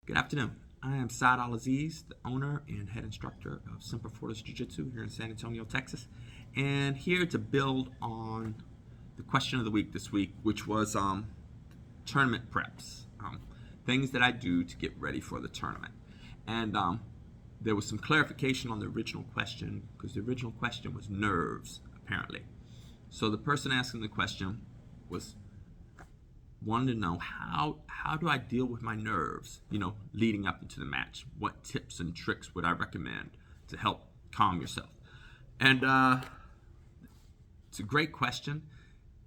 Good afternoon. I am Saad Al-Aziz, the owner and head instructor of Semper Fortis Jitsu here in San Antonio, Texas, and here to build on the question of the week this week, which was tournament preps, things that I do to get ready for the tournament. And there was some clarification on the original question, because the original question was nerves, apparently. So the person asking the question wanted to know how do I deal with my nerves, leading up into the match? What tips and tricks would I recommend to help calm yourself? And it's a great question.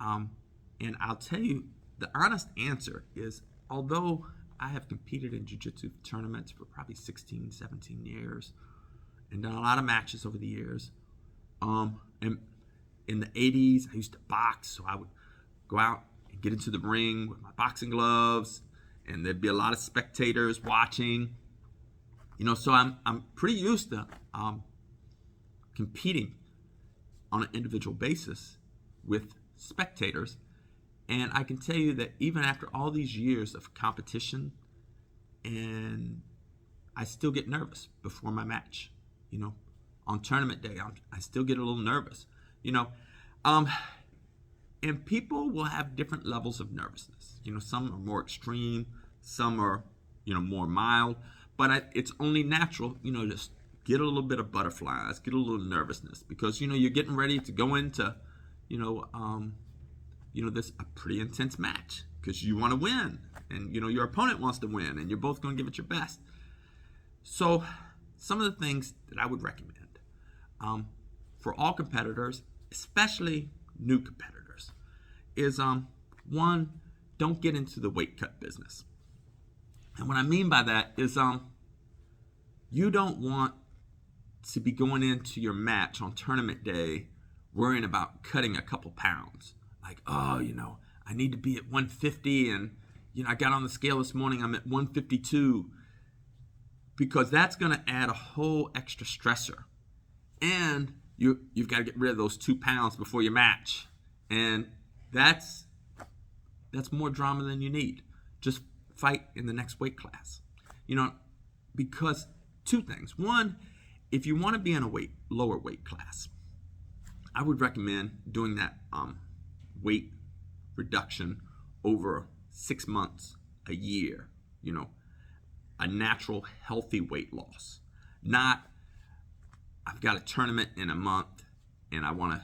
And I'll tell you, the honest answer is, although I have competed in jiu-jitsu tournaments for probably 16, 17 years and done a lot of matches over the years, and in the 80s, I used to box, so I would go out and get into the ring with my boxing gloves, and there'd be a lot of spectators watching. So I'm pretty used to competing on an individual basis with spectators. And I can tell you that even after all these years of competition, and I still get nervous before my match. On tournament day, I still get a little nervous. And people will have different levels of nervousness. Some are more extreme, some are, more mild. But it's only natural, just get a little bit of butterflies, get a little nervousness, because you're getting ready to go into, this a pretty intense match, because you want to win, and your opponent wants to win, and you're both going to give it your best. So some of the things that I would recommend for all competitors, especially new competitors, is one, don't get into the weight cut business. And what I mean by that is you don't want to be going into your match on tournament day worrying about cutting a couple pounds. Like, I need to be at 150, and I got on the scale this morning, I'm at 152, because that's going to add a whole extra stressor. And you've got to get rid of those 2 pounds before your match, and that's more drama than you need. Just fight in the next weight class. Because two things. One, if you want to be in a lower weight class, I would recommend doing that weight reduction over 6 months, a year, a natural, healthy weight loss. Not, I've got a tournament in a month and I want to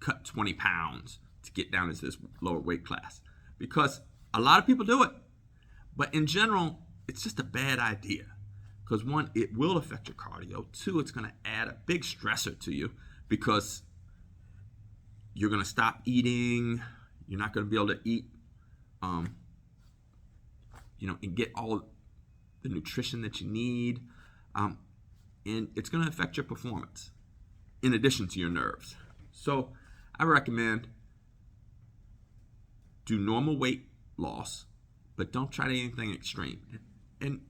cut 20 pounds to get down into this lower weight class. Because a lot of people do it. But in general, it's just a bad idea. Because one, it will affect your cardio. Two, it's going to add a big stressor to you, because you're going to stop eating. You're not going to be able to eat, and get all the nutrition that you need. And it's going to affect your performance in addition to your nerves. So I recommend do normal weight loss, but don't try anything extreme. And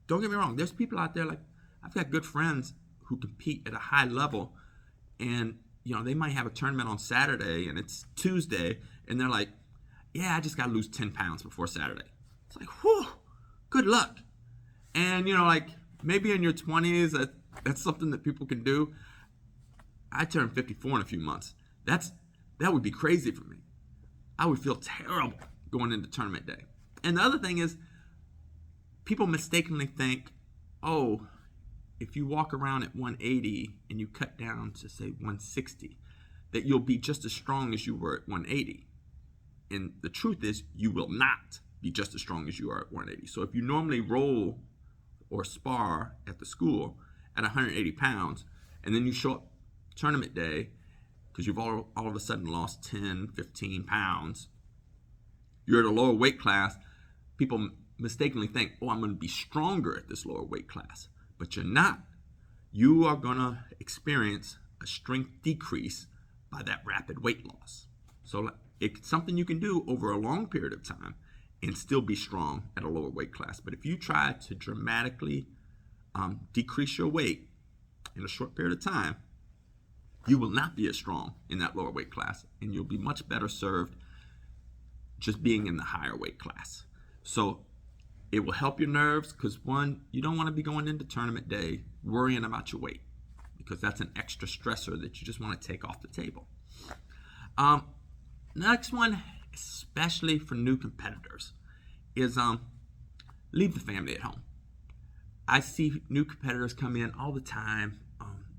don't get me wrong, there's people out there, like, I've got good friends who compete at a high level, and they might have a tournament on Saturday and it's Tuesday, and they're like, yeah, I just got to lose 10 pounds before Saturday. It's like, whew, good luck. And, maybe in your 20s, that's something that people can do. I turn 54 in a few months. That would be crazy for me. I would feel terrible going into tournament day. And the other thing is, people mistakenly think, if you walk around at 180 and you cut down to, say, 160, that you'll be just as strong as you were at 180. And the truth is, you will not be just as strong as you are at 180. So if you normally roll or spar at the school at 180 pounds, and then you show up tournament day because you've all of a sudden lost 10, 15 pounds, you're at a lower weight class, people mistakenly think, I'm going to be stronger at this lower weight class. But you're not. You are going to experience a strength decrease by that rapid weight loss. So it's something you can do over a long period of time and still be strong at a lower weight class. But if you try to dramatically decrease your weight in a short period of time, you will not be as strong in that lower weight class, and you'll be much better served just being in the higher weight class. So It will help your nerves because, one, you don't want to be going into tournament day worrying about your weight because that's an extra stressor that you just want to take off the table. Next one, especially for new competitors, is leave the family at home. I see new competitors come in all the time.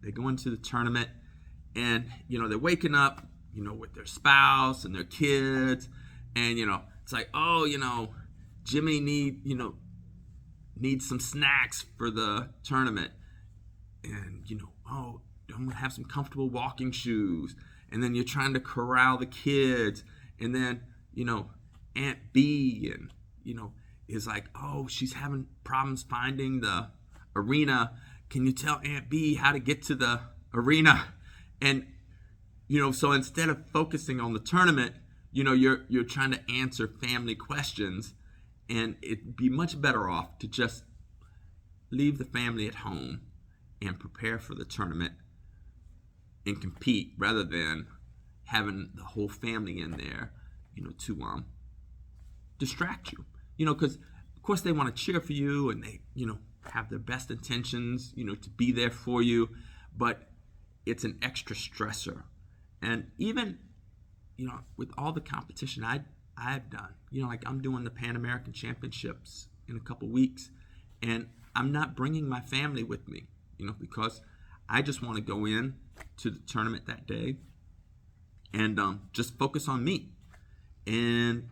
They go into the tournament and, they're waking up, with their spouse and their kids. And, it's like, oh, Jimmy needs some snacks for the tournament. And, oh, I'm going to have some comfortable walking shoes. And then you're trying to corral the kids. And then, Aunt B and, is like, oh, she's having problems finding the arena. Can you tell Aunt B how to get to the arena? And, so instead of focusing on the tournament, you're trying to answer family questions. And it'd be much better off to just leave the family at home and prepare for the tournament and compete rather than having the whole family in there, to distract you. Because, of course, they want to cheer for you and they, have their best intentions, to be there for you. But it's an extra stressor. And even, with all the competition I've done, like I'm doing the Pan American Championships in a couple weeks, and I'm not bringing my family with me, because I just want to go in to the tournament that day and just focus on me. And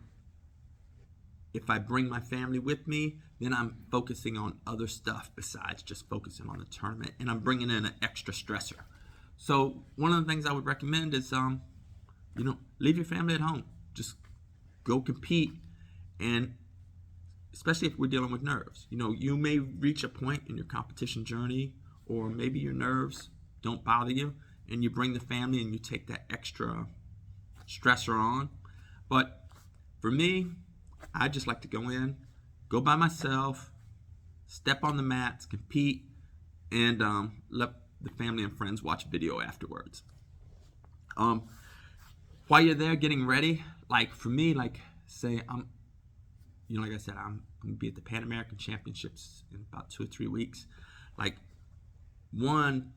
if I bring my family with me, then I'm focusing on other stuff besides just focusing on the tournament, and I'm bringing in an extra stressor. So one of the things I would recommend is, leave your family at home. Just go compete, and especially if we're dealing with nerves. You may reach a point in your competition journey, or maybe your nerves don't bother you, and you bring the family and you take that extra stressor on. But for me, I just like to go by myself, step on the mats, compete, and let the family and friends watch video afterwards. While you're there getting ready, like for me, like say I'm, like I said, I'm going to be at the Pan American Championships in about 2 or 3 weeks. Like, one,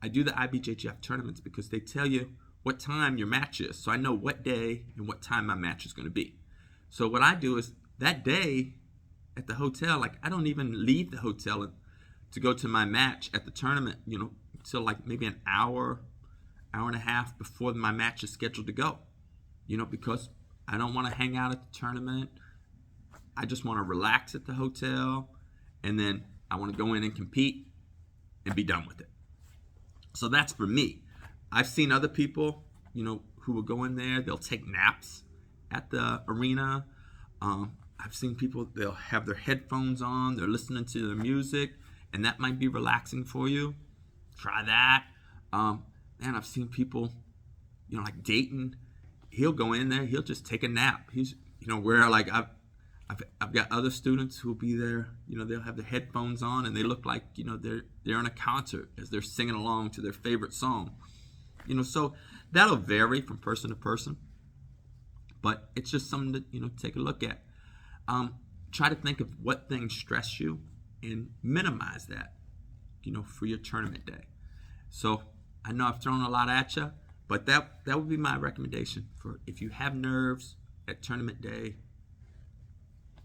I do the IBJJF tournaments because they tell you what time your match is. So I know what day and what time my match is going to be. So what I do is that day at the hotel, like I don't even leave the hotel to go to my match at the tournament, until like maybe an hour and a half before my match is scheduled to go, because I don't want to hang out at the tournament. I just want to relax at the hotel, and then I want to go in and compete and be done with it. So that's for me. I've seen other people, who will go in there, they'll take naps at the arena. I've seen people, they'll have their headphones on, they're listening to their music, and that might be relaxing for you. Try that. And I've seen people, like Dayton, he'll go in there, he'll just take a nap. He's, where like I've got other students who will be there, they'll have their headphones on and they look like, they're in a concert as they're singing along to their favorite song. So that'll vary from person to person, but it's just something to, take a look at. Try to think of what things stress you and minimize that, for your tournament day. So I know I've thrown a lot at you, but that would be my recommendation for if you have nerves at tournament day.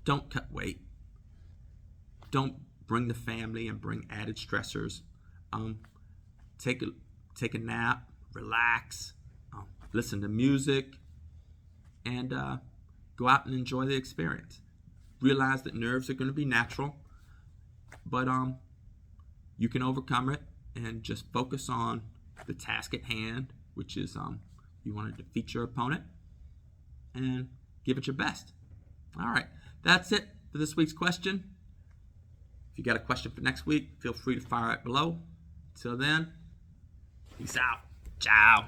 Don't cut weight. Don't bring the family and bring added stressors. Take a nap, relax, listen to music, and go out and enjoy the experience. Realize that nerves are going to be natural, but you can overcome it and just focus on the task at hand, which is you want to defeat your opponent and give it your best. All right, that's it for this week's question. If you got a question for next week, feel free to fire it below. Until then, peace out. Ciao.